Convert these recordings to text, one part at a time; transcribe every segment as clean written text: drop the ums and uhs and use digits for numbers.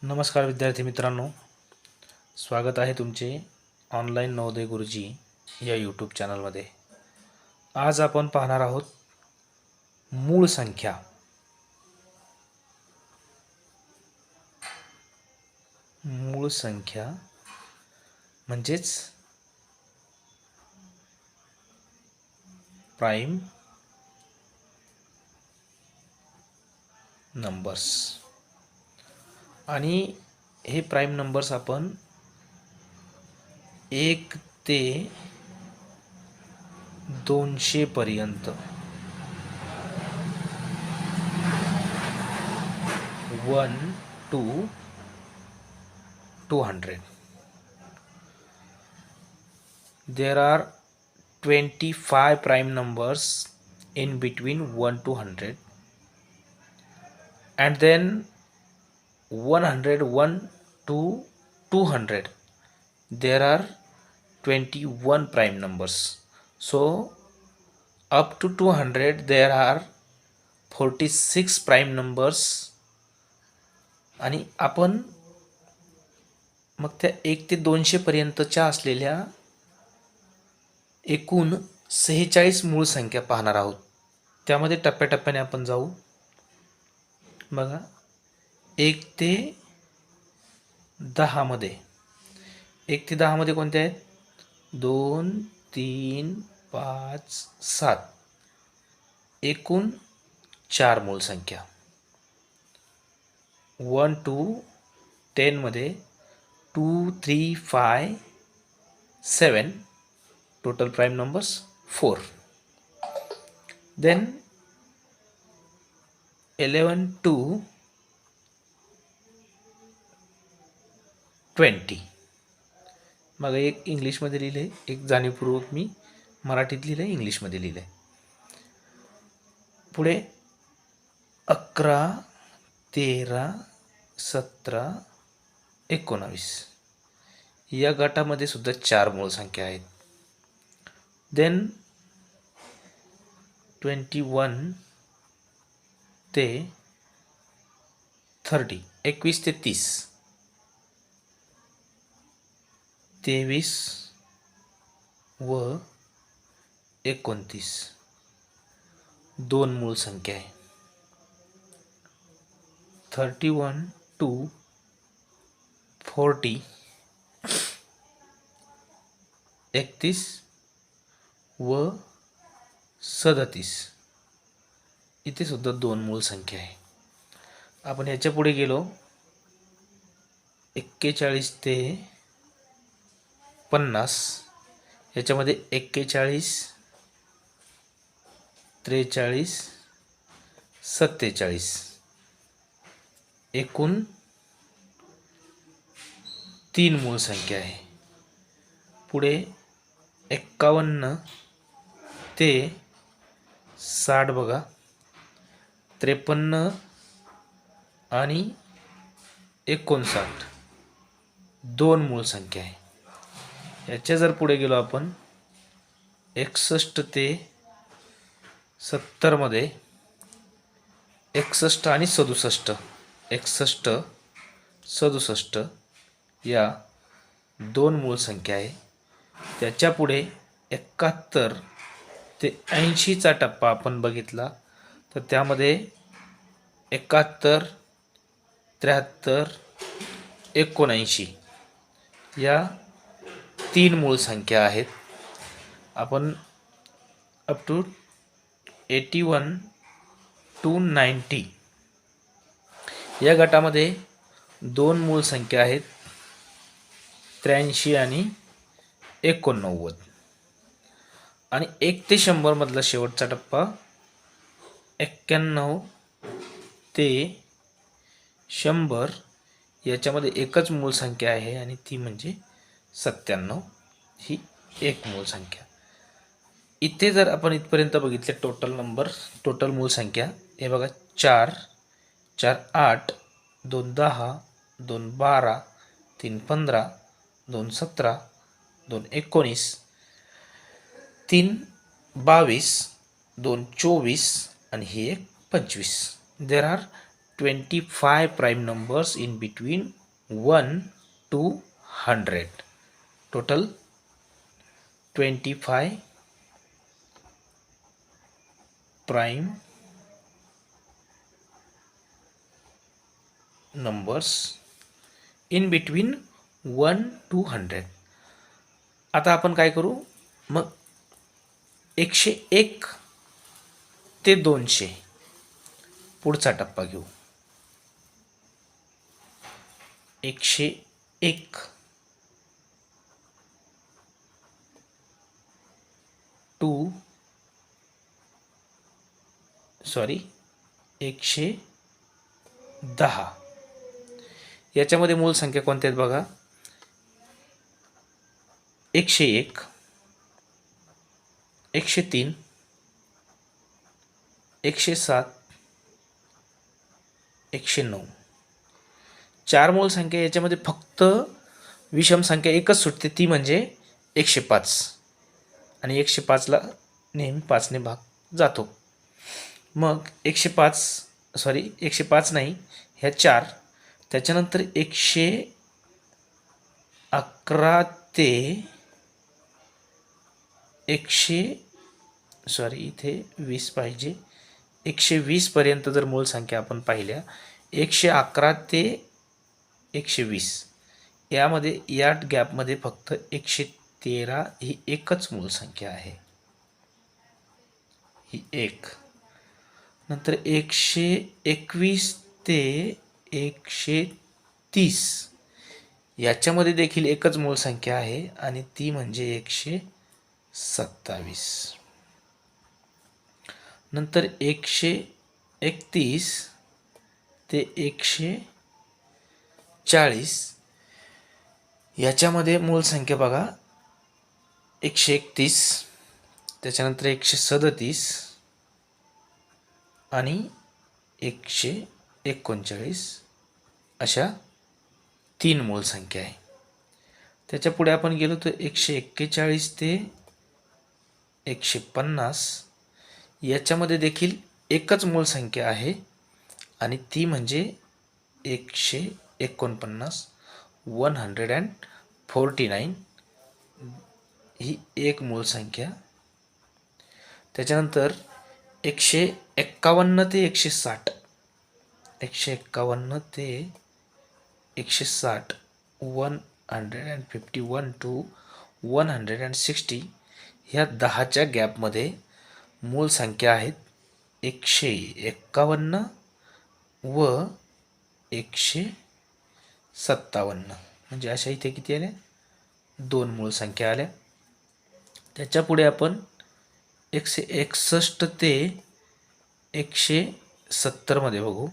नमस्कार विद्यार्थी मित्रांनो, स्वागत आहे तुमचे ऑनलाईन नवोदय गुरुजी या यूट्यूब चॅनलमध्ये। आज आपण पाहणार आहोत मूळ संख्या। मूळ संख्या म्हणजेच प्राइम नंबर्स। आणि हे प्राइम नंबर्स आपण 1 ते 200 पर्यंत 1 to 200 there are 25 prime numbers in between 1 to 100 and then 101 to 200 there are 21 prime numbers. So up to 200 there are 46 prime numbers. आणि आपण मग त्या 1 ते 200 पर्यंतच्या असलेल्या एकूण 46 मूळ संख्या पाहणार आहोत। त्यामध्ये टप्प्याटप्प्याने आपण जाऊ। बघा, 1 ते 10 मध्ये 1 ते 10 मध्ये कोणते आहेत? 2 3 5 7 एकूण 4 मूळ संख्या। 1 to 10 मध्ये 2 3 5 7 total prime numbers 4. Then 11 to 20 मग एक इंग्लिशमध्ये लिहिले, एक जाणीवपूर्वक मी मराठीत लिहिले, इंग्लिशमध्ये लिहिले। पुढे 11 13 17 19 या गटामध्ये सुद्धा 4 मूळ संख्या आहेत। देन 21 ते 30 21 ते 30 23 व 29 2 मूळ संख्या आहे। 31 to 40 31 व 37 इथे सुद्धा 2 मूळ संख्या आहे। आपण याच्या पुढे गेलो 41 ते 50 याच्यामध्ये 41 43 47 एकूण 3 मूळ संख्या आहे। पुढे 51 ते 60 बघा, 53 आणि 59 2 मूळ संख्या आहे। याच्या जर पुढे गेलो आपण 61 ते 70 मध्ये 61 आणि 67 61 67 या 2 मूळ संख्या आहे। त्याच्या पुढे 71 ते 80 चा टप्पा आपण बघितला तर त्यामध्ये 71 73 79 या 3 मूळ संख्या आहेत। आपण अप टू 81 to 90 या गटामध्ये 2 मूळ संख्या आहेत, 83 आणि 89 आणि 1 ते 100 मधला शेवटचा टप्पा 91 ते 100 याच्यामध्ये एकच मूळ संख्या आहे आणि ती म्हणजे 97 ही एक मूळ संख्या। इथे जर आपण इथपर्यंत बघितले टोटल मूळ संख्या हे बघा 4 4 8 2 10 2 12 3 15 2 17 2 19 3 22 2 24 आणि ही एक 25 there are 25 prime numbers in between 1 to 100. Total 25 prime numbers in between 1 to 100. आता आपण काय करू, मग 101 ते 200 पुढचा टप्पा घेऊ. 101 टू 110. याच्यामध्ये मूळ संख्या कोणत्या आहेत बघा. 101, 103, 107, 109. 4 मूळ संख्या. याच्यामध्ये फक्त विषम संख्या एकच सुटते, ती म्हणजे 105. आणि 105ला नेहमी 5ने भाग जातो. मग 105 नाही, ह्या 4. त्याच्यानंतर 111 ते इथे 20 पाहिजे. 120 पर्यंत जर मूळ संख्या आपण पाहिल्या, 111 ते 120 यामध्ये, या गॅपमध्ये फक्त 113 ही एकच मूळ संख्या आहे, ही एक. नंतर 121 ते 130 याच्यामध्ये देखील एकच मूळ संख्या आहे, आणि ती म्हणजे 127. नंतर 131 ते 140 याच्यामध्ये मूळ संख्या बघा, 131, त्याच्यानंतर 137 आणि 139 अशा 3 मूळ संख्या आहे. त्याच्या पुढे आपण गेलो तर 141 ते 150 याच्यामध्ये देखील एकच मूळ संख्या आहे, आणि ती म्हणजे 149, 149 ही एक मूळ संख्या. त्याच्यानंतर 151 ते 160, 151 ते 160, 151 टू 160 ह्या 10च्या गॅपमध्ये मूळ संख्या आहेत 151 व 157. म्हणजे अशा इथे किती आल्या, 2 मूळ संख्या आल्या. त्याच्या पुढे आपण 161 ते 170 मध्ये बघू.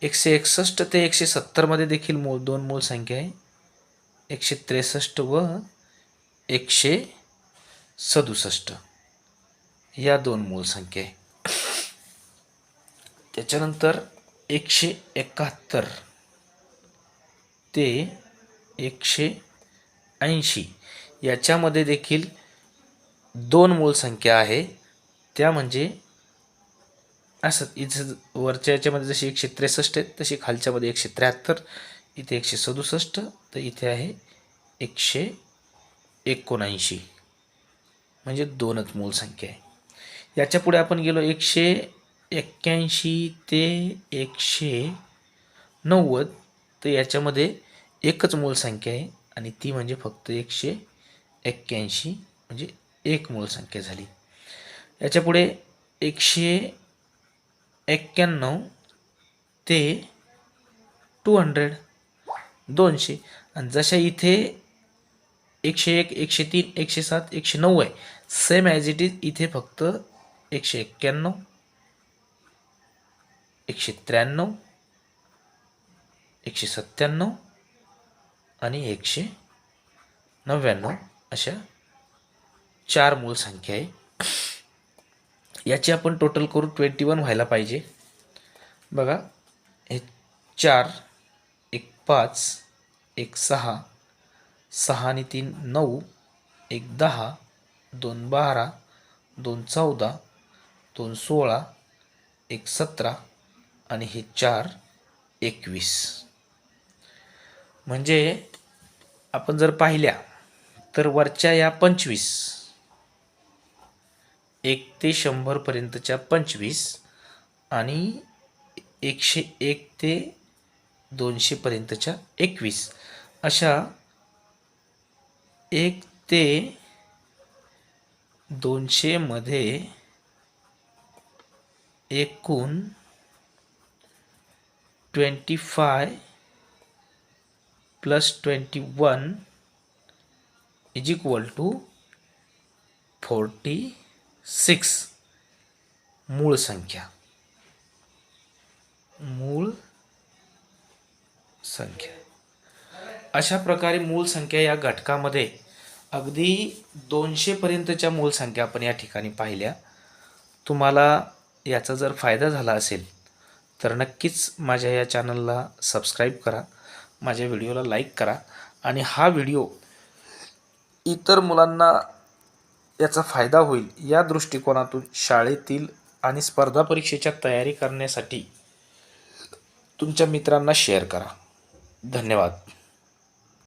161 ते 170 मध्ये देखील 2 मूळ संख्या आहे, 163 व 167 या 2 मूळ संख्या आहे. त्याच्यानंतर 171 ते 180 याच्यामध्ये देखील 2 मूळ संख्या आहे, त्या म्हणजे असं इथं वरच्या याच्यामध्ये जशी 163 आहे तशी खालच्यामध्ये 173, इथे 167, तर इथे आहे 179, म्हणजे 2च मूळ संख्या आहे. याच्या पुढे आपण गेलो 181 ते 190, तर याच्यामध्ये एकच मूळ संख्या आहे, आणि ती म्हणजे फक्त 181, म्हणजे एक मूळ संख्या झाली. याच्या पुढे 191 ते 200, 200. आणि जशा इथे 101, 103, 107, 109 आहे, सेम ॲज इट इज इथे फक्त 191, 193, 197 आणि 199 अशा 4 मूळ संख्या आहे. याची आपण टोटल करू 21 व्हायला पाहिजे. बघा, हे 4, 1 5, 1 6, 6 आणि 3 9, 1 10, 2 12, 2 14, 2 16, 1 17 आणि हे 4 21. म्हणजे आपण जर पाहिल्या तर वरच्या या 25 1 ते 100 पर्यंतच्या 25 आणि 101 ते 200 पर्यंतच्या 21 अशा 1 ते 200 मध्ये एकूण 25 प्लस 21 इज इक्वल टू 46 मूळ संख्या. अशा प्रकारे मूळ संख्या या घटकामध्ये अगदी 200 पर्यंतच्या मूळ संख्या आपण या ठिकाणी पाहिल्या. तुम्हाला याचा जर फायदा झाला असेल तर नक्कीच माझ्या या चॅनलला सबस्क्राईब करा, माझ्या व्हिडिओला लाईक करा आणि हा व्हिडिओ इतर मुलांना याचा फायदा होईल या दृष्टिकोनातून शाळेतील आणि स्पर्धा परीक्षेच्या तयारी करण्यासाठी तुमच्या मित्रांना शेअर करा. धन्यवाद.